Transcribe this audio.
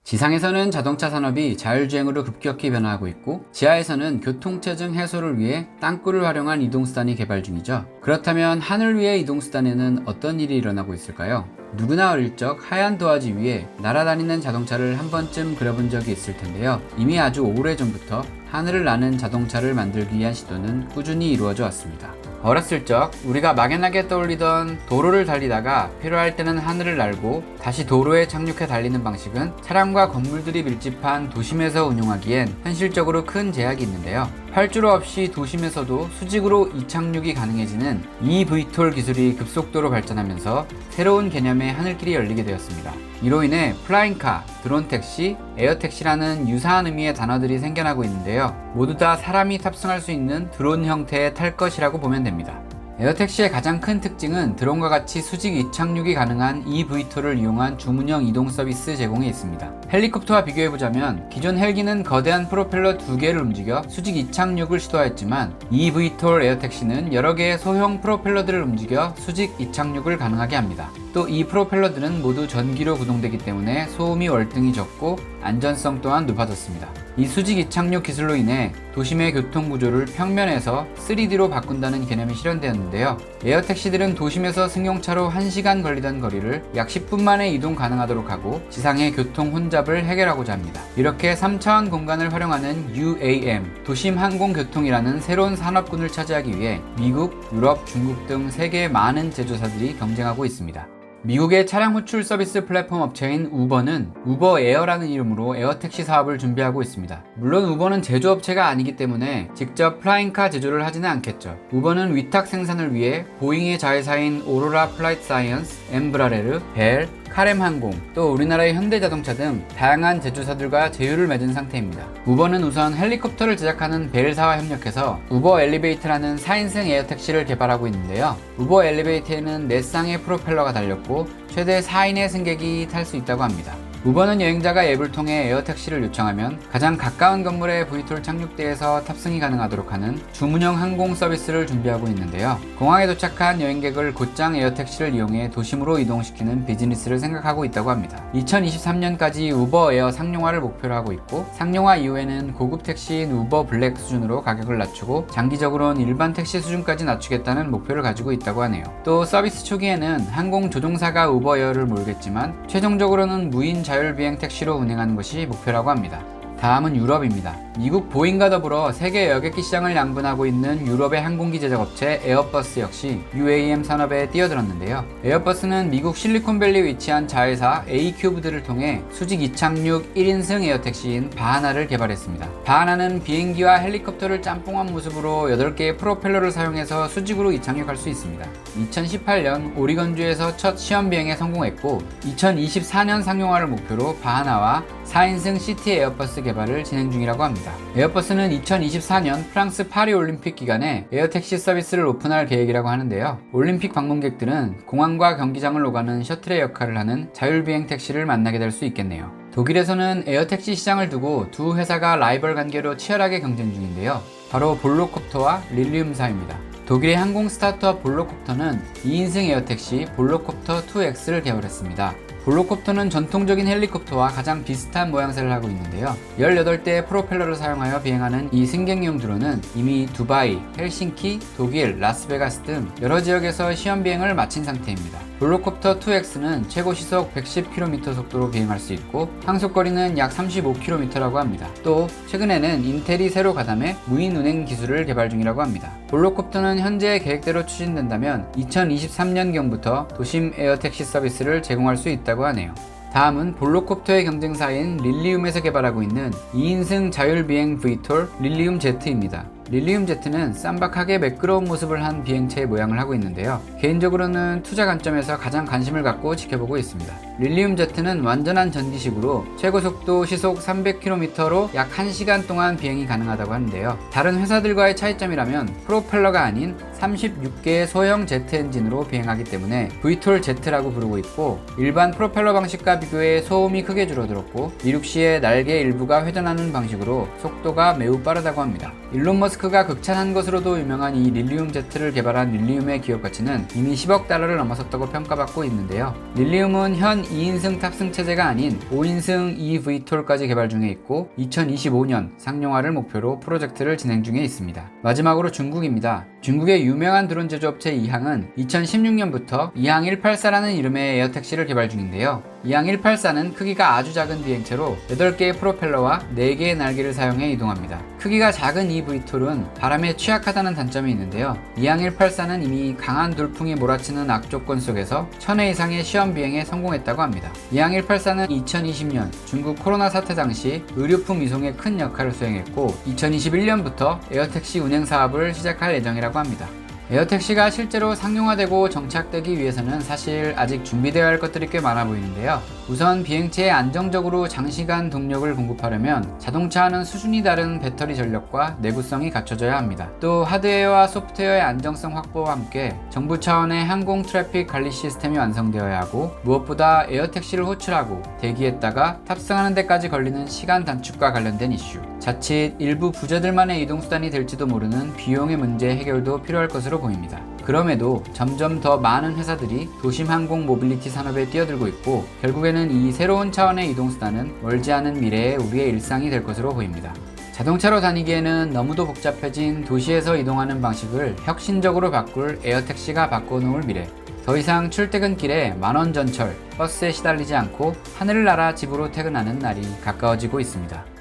지상에서는 자동차 산업이 자율주행으로 급격히 변화하고 있고, 지하에서는 교통체증 해소를 위해 땅굴을 활용한 이동수단이 개발 중이죠. 그렇다면 하늘 위의 이동수단에는 어떤 일이 일어나고 있을까요? 누구나 어릴 적 하얀 도화지 위에 날아다니는 자동차를 한 번쯤 그려본 적이 있을 텐데요. 이미 아주 오래전부터 하늘을 나는 자동차를 만들기 위한 시도는 꾸준히 이루어져 왔습니다. 어렸을 적 우리가 막연하게 떠올리던 도로를 달리다가 필요할 때는 하늘을 날고 다시 도로에 착륙해 달리는 방식은 차량과 건물들이 밀집한 도심에서 운용하기엔 현실적으로 큰 제약이 있는데요. 활주로 없이 도심에서도 수직으로 이착륙이 가능해지는 eVTOL 기술이 급속도로 발전하면서 새로운 개념의 하늘길이 열리게 되었습니다. 이로 인해 플라잉카, 드론택시, 에어택시라는 유사한 의미의 단어들이 생겨나고 있는데요. 모두 다 사람이 탑승할 수 있는 드론 형태의 탈 것이라고 보면 됩니다. 에어택시의 가장 큰 특징은 드론과 같이 수직 이착륙이 가능한 eVTOL을 이용한 주문형 이동 서비스 제공에 있습니다. 헬리콥터와 비교해보자면 기존 헬기는 거대한 프로펠러 2개를 움직여 수직 이착륙을 시도하였지만 eVTOL 에어택시는 여러 개의 소형 프로펠러들을 움직여 수직 이착륙을 가능하게 합니다. 또 이 프로펠러들은 모두 전기로 구동되기 때문에 소음이 월등히 적고 안전성 또한 높아졌습니다. 이 수직 이착륙 기술로 인해 도심의 교통 구조를 평면에서 3D로 바꾼다는 개념이 실현되었는데요. 에어택시들은 도심에서 승용차로 1시간 걸리던 거리를 약 10분 만에 이동 가능하도록 하고 지상의 교통 혼잡을 해결하고자 합니다. 이렇게 3차원 공간을 활용하는 UAM, 도심 항공교통이라는 새로운 산업군을 차지하기 위해 미국, 유럽, 중국 등 세계의 많은 제조사들이 경쟁하고 있습니다. 미국의 차량 호출 서비스 플랫폼 업체인 우버는 우버 에어라는 이름으로 에어택시 사업을 준비하고 있습니다. 물론 우버는 제조업체가 아니기 때문에 직접 플라잉카 제조를 하지는 않겠죠. 우버는 위탁 생산을 위해 보잉의 자회사인 오로라 플라이트 사이언스, 엠브라레르, 벨, 카렘 항공, 또 우리나라의 현대자동차 등 다양한 제조사들과 제휴를 맺은 상태입니다. 우버는 우선 헬리콥터를 제작하는 벨사와 협력해서 우버 엘리베이터라는 4인승 에어택시를 개발하고 있는데요. 우버 엘리베이터에는 4쌍의 프로펠러가 달렸고 최대 4인의 승객이 탈 수 있다고 합니다. 우버는 여행자가 앱을 통해 에어택시를 요청하면 가장 가까운 건물의 VTOL 착륙대에서 탑승이 가능하도록 하는 주문형 항공 서비스를 준비하고 있는데요. 공항에 도착한 여행객을 곧장 에어택시를 이용해 도심으로 이동시키는 비즈니스를 생각하고 있다고 합니다. 2023년까지 우버 에어 상용화를 목표로 하고 있고 상용화 이후에는 고급 택시인 우버 블랙 수준으로 가격을 낮추고 장기적으로는 일반 택시 수준까지 낮추겠다는 목표를 가지고 있다고 하네요. 또 서비스 초기에는 항공 조종사가 우버 에어를 몰겠지만 최종적으로는 무인 자율비행 택시로 운행하는 것이 목표라고 합니다. 다음은 유럽입니다. 미국 보잉과 더불어 세계 여객기 시장을 양분하고 있는 유럽의 항공기 제작업체 에어버스 역시 UAM 산업에 뛰어들었는데요. 에어버스는 미국 실리콘밸리에 위치한 자회사 A큐브드를 통해 수직 이착륙 1인승 에어택시인 바하나를 개발했습니다. 바하나는 비행기와 헬리콥터를 짬뽕한 모습으로 8개의 프로펠러를 사용해서 수직으로 이착륙할 수 있습니다. 2018년 오리건주에서 첫 시험 비행에 성공했고 2024년 상용화를 목표로 바하나와 4인승 시티 에어버스 개발을 진행 중이라고 합니다. 에어버스는 2024년 프랑스 파리 올림픽 기간에 에어택시 서비스를 오픈할 계획이라고 하는데요. 올림픽 방문객들은 공항과 경기장을 오가는 셔틀의 역할을 하는 자율비행 택시를 만나게 될 수 있겠네요. 독일에서는 에어택시 시장을 두고 두 회사가 라이벌 관계로 치열하게 경쟁 중인데요. 바로 볼로콥터와 릴리움사입니다. 독일의 항공 스타트업 볼로콥터는 2인승 에어택시 볼로콥터 2X를 개발했습니다. 볼로콥터는 전통적인 헬리콥터와 가장 비슷한 모양새를 하고 있는데요. 18대의 프로펠러를 사용하여 비행하는 이 승객용 드론은 이미 두바이, 헬싱키, 독일, 라스베가스 등 여러 지역에서 시험 비행을 마친 상태입니다. 볼로콥터 2X는 최고 시속 110km 속도로 비행할 수 있고 항속거리는 약 35km라고 합니다. 또 최근에는 인텔이 새로 가담해 무인 운행 기술을 개발 중이라고 합니다. 볼로콥터는 현재 계획대로 추진된다면 2023년경부터 도심 에어택시 서비스를 제공할 수 있다고 하네요. 다음은 볼로콥터의 경쟁사인 릴리움에서 개발하고 있는 2인승 자율비행 VTOL 릴리움 Z입니다. 릴리움 Z는 쌈박하게 매끄러운 모습을 한 비행체의 모양을 하고 있는데요. 개인적으로는 투자 관점에서 가장 관심을 갖고 지켜보고 있습니다. 릴리움 Z는 완전한 전기식으로 최고 속도 시속 300km로 약 1시간 동안 비행이 가능하다고 하는데요. 다른 회사들과의 차이점이라면 프로펠러가 아닌 36개의 소형 제트 엔진으로 비행하기 때문에 VTOL Z라고 부르고 있고 일반 프로펠러 방식과 비교해 소음이 크게 줄어들었고 이륙 시에 날개 일부가 회전하는 방식으로 속도가 매우 빠르다고 합니다. 일론 머스크 머스크가 극찬한 것으로도 유명한 이 릴리움 제트를 개발한 릴리움의 기업 가치는 이미 10억 달러를 넘어섰다고 평가받고 있는데요. 릴리움은 현 2인승 탑승 체제가 아닌 5인승 eVTOL까지 개발 중에 있고 2025년 상용화를 목표로 프로젝트를 진행 중에 있습니다. 마지막으로 중국입니다. 중국의 유명한 드론 제조업체 이항은 2016년부터 이항 184라는 이름의 에어택시를 개발 중인데요. 이항 184는 크기가 아주 작은 비행체로 8개의 프로펠러와 4개의 날개를 사용해 이동합니다. 크기가 작은 이 VTOL은 바람에 취약하다는 단점이 있는데요. 이항 184는 이미 강한 돌풍이 몰아치는 악조건 속에서 1000회 이상의 시험 비행에 성공했다고 합니다. 이항 184는 2020년 중국 코로나 사태 당시 의료품 이송에 큰 역할을 수행했고 2021년부터 에어택시 운행 사업을 시작할 예정이라고 합니다. 에어택시가 실제로 상용화되고 정착되기 위해서는 사실 아직 준비되어야 할 것들이 꽤 많아 보이는데요. 우선 비행체에 안정적으로 장시간 동력을 공급하려면 자동차와는 수준이 다른 배터리 전력과 내구성이 갖춰져야 합니다. 또 하드웨어와 소프트웨어의 안정성 확보와 함께 정부 차원의 항공 트래픽 관리 시스템이 완성되어야 하고 무엇보다 에어택시를 호출하고 대기했다가 탑승하는 데까지 걸리는 시간 단축과 관련된 이슈, 자칫 일부 부자들만의 이동수단이 될지도 모르는 비용의 문제 해결도 필요할 것으로 보입니다. 그럼에도 점점 더 많은 회사들이 도심 항공 모빌리티 산업에 뛰어들고 있고 결국에는 이 새로운 차원의 이동수단은 멀지 않은 미래에 우리의 일상이 될 것으로 보입니다. 자동차로 다니기에는 너무도 복잡해진 도시에서 이동하는 방식을 혁신적으로 바꿀 에어택시가 바꿔놓을 미래. 더 이상 출퇴근길에 만원 전철, 버스에 시달리지 않고 하늘을 날아 집으로 퇴근하는 날이 가까워지고 있습니다.